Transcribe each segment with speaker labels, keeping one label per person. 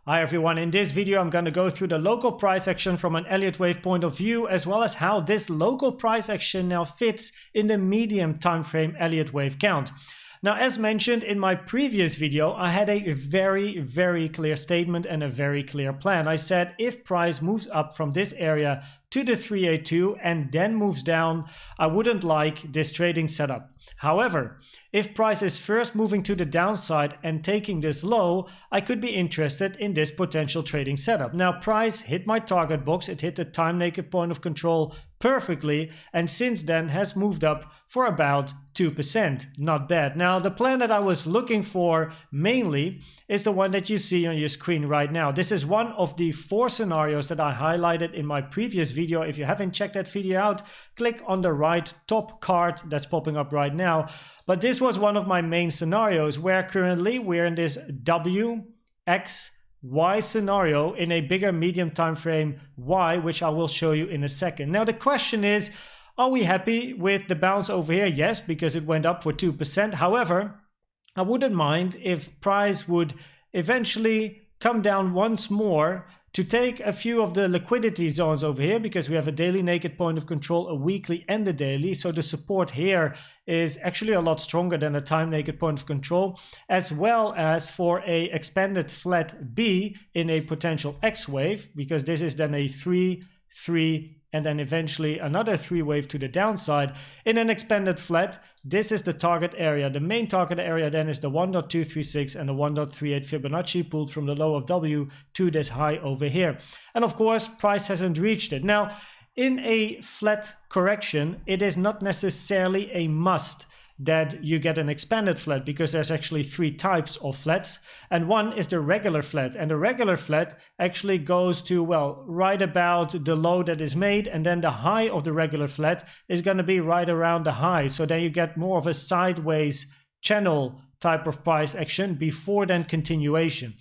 Speaker 1: Hi everyone, in this video I'm going to go through the local price action from an Elliott Wave point of view, as well as how this local price action now fits in the medium time frame Elliott Wave count. Now, as mentioned in my previous video, I had a very clear statement and a very clear plan. I said if price moves up from this area to the 382 and then moves down, I wouldn't like this trading setup. However, if price is first moving to the downside and taking this low, I could be interested in this potential trading setup. Now, price hit my target box, it hit the time naked point of control perfectly, and since then has moved up for about 2%. Not bad. Now, the plan that I was looking for mainly is the one that you see on your screen right now. This is one of the 4 scenarios that I highlighted in my previous video. If you haven't checked that video out, click on the right top card that's popping up right now. But this was one of my main scenarios where currently we're in this W, X, Y scenario in a bigger medium time frame Y, which I will show you in a second. Now the question is, are we happy with the bounce over here? Yes, because it went up for 2%. However, I wouldn't mind if price would eventually come down once more to take a few of the liquidity zones over here, because we have a daily naked point of control, a weekly and a daily. So the support here is actually a lot stronger than a time naked point of control, as well as for a expanded flat B in a potential X wave, because this is then a 3, 3, and then eventually another 3 wave to the downside. In an expanded flat, this is the target area. The main target area then is the 1.236 and the 1.38 Fibonacci pulled from the low of W to this high over here. And of course, price hasn't reached it. Now, in a flat correction, it is not necessarily a must that you get an expanded flat, because there's actually 3 types of flats, and one is the regular flat, and the regular flat actually goes to, well, right about the low that is made, and then the high of the regular flat is going to be right around the high. So then you get more of a sideways channel type of price action before then continuation.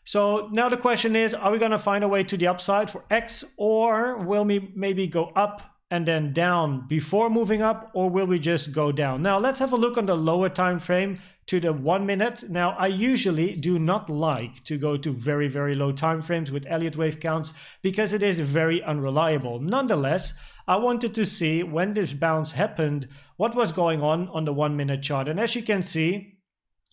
Speaker 1: So now the question is, are we going to find a way to the upside for X, or will we maybe go up and then down before moving up, or will we just go down? Now let's have a look on the lower time frame to the 1 minute. Now I usually do not like to go to very low time frames with Elliott Wave counts, because it is very unreliable. Nonetheless, I wanted to see when this bounce happened, what was going on the 1 minute chart. And as you can see,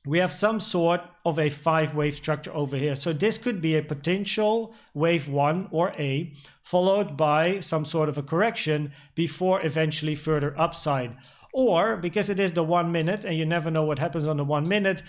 Speaker 1: we have some sort of a 5-wave structure over here. So this could be a potential wave 1 or A, followed by some sort of a correction before eventually further upside. Or, because it is the 1 minute and you never know what happens on the 1 minute,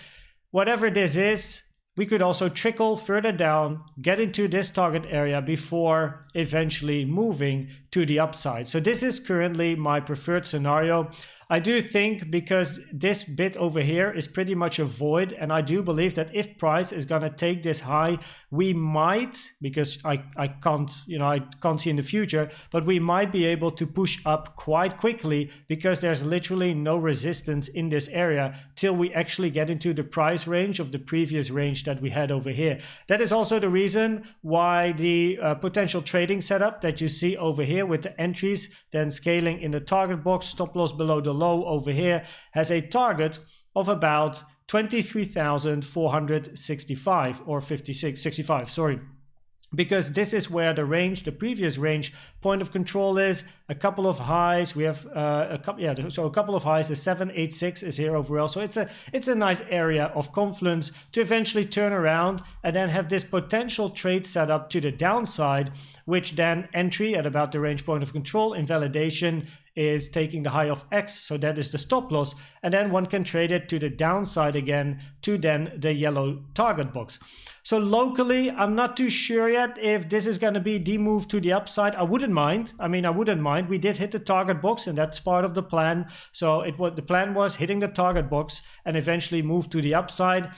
Speaker 1: whatever this is, we could also trickle further down, get into this target area before eventually moving to the upside. So this is currently my preferred scenario. I do think, because this bit over here is pretty much a void, and I do believe that if price is going to take this high, we might, because I can't see in the future, but we might be able to push up quite quickly, because there's literally no resistance in this area till we actually get into the price range of the previous range that we had over here. That is also the reason why the potential trading setup that you see over here with the entries then scaling in the target box, stop loss below the low over here, has a target of about 23,465 or 65, sorry. Because this is where the range, the previous range point of control is. A couple of highs, we have a couple of highs. The 786 is here overall, so it's a nice area of confluence to eventually turn around and then have this potential trade setup to the downside, which then entry at about the range point of control, invalidation is taking the high of X, so that is the stop loss, and then one can trade it to the downside again to then the yellow target box. So locally, I'm not too sure yet if this is going to be the move to the upside. I wouldn't mind. I wouldn't mind. We did hit the target box, and that's part of the plan. So the plan was hitting the target box and eventually move to the upside,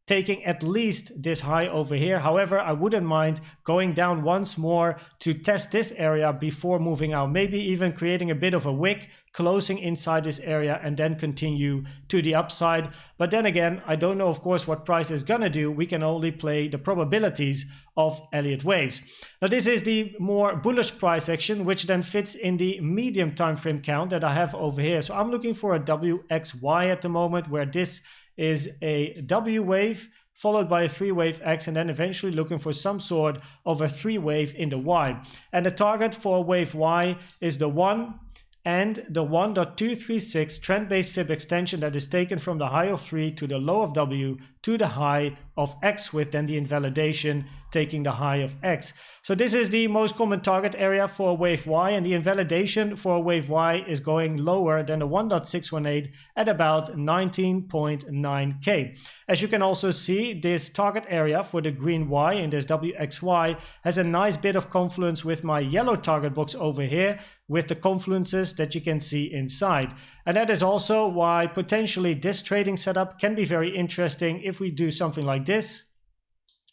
Speaker 1: taking at least this high over here. However, I wouldn't mind going down once more to test this area before moving out, maybe even creating a bit of a wick, closing inside this area, and then continue to the upside. But then again, I don't know, of course, what price is gonna do. We can only play the probabilities of Elliott waves. Now this is the more bullish price action, which then fits in the medium time frame count that I have over here. So I'm looking for a WXY at the moment, where this is a W wave followed by a 3-wave X, and then eventually looking for some sort of a 3-wave in the Y. And the target for wave Y is the 1 and the 1.236 trend-based fib extension that is taken from the high of 3 to the low of W to the high of X, with then the invalidation taking the high of X. So this is the most common target area for wave Y, and the invalidation for wave Y is going lower than the 1.618 at about 19.9K. As you can also see, this target area for the green Y in this WXY has a nice bit of confluence with my yellow target box over here, with the confluences that you can see inside. And that is also why potentially this trading setup can be very interesting if we do something like this.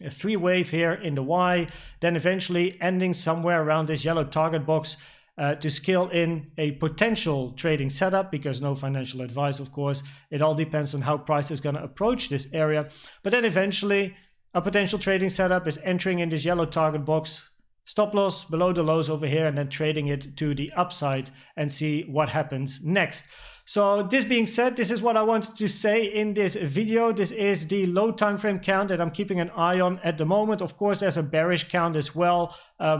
Speaker 1: A 3-wave here in the Y, then eventually ending somewhere around this yellow target box to scale in a potential trading setup, because no financial advice, of course. It all depends on how price is going to approach this area. But then eventually a potential trading setup is entering in this yellow target box, stop loss below the lows over here, and then trading it to the upside and see what happens next. So this being said, this is what I wanted to say in this video. This is the low time frame count that I'm keeping an eye on at the moment. Of course, there's a bearish count as well,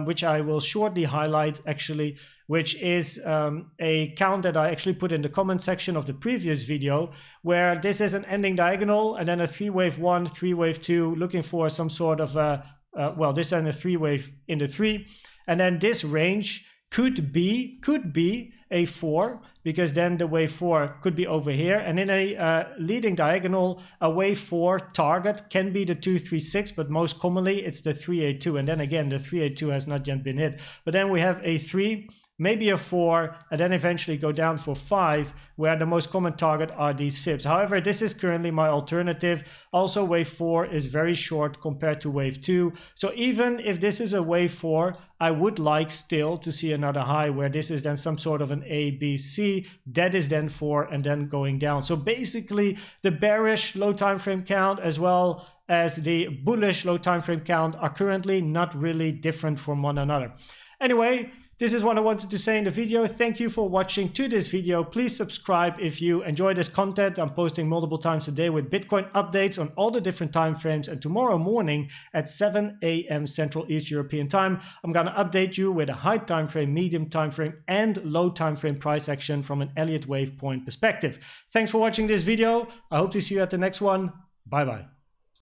Speaker 1: which I will shortly highlight actually, which is a count that I actually put in the comment section of the previous video, where this is an ending diagonal and then a 3-wave 1, 3-wave 2, looking for some sort of well, this and a 3-wave in the 3, and then this range could be a 4, because then the wave 4 could be over here, and in a leading diagonal, a wave 4 target can be the 236, but most commonly it's the 382, and then again the 382 has not yet been hit. But then we have a 3, maybe a 4, and then eventually go down for 5, where the most common target are these fibs. However, this is currently my alternative. Also, wave 4 is very short compared to wave 2. So even if this is a wave 4, I would like still to see another high, where this is then some sort of an A, B, C. That is then 4 and then going down. So basically, the bearish low time frame count as well as the bullish low time frame count are currently not really different from one another. Anyway, this is what I wanted to say in the video. Thank you for watching to this video. Please subscribe if you enjoy this content. I'm posting multiple times a day with Bitcoin updates on all the different time frames. And tomorrow morning at 7 a.m. Central East European time, I'm going to update you with a high time frame, medium time frame, and low time frame price action from an Elliott Wave point perspective. Thanks for watching this video. I hope to see you at the next one. Bye bye.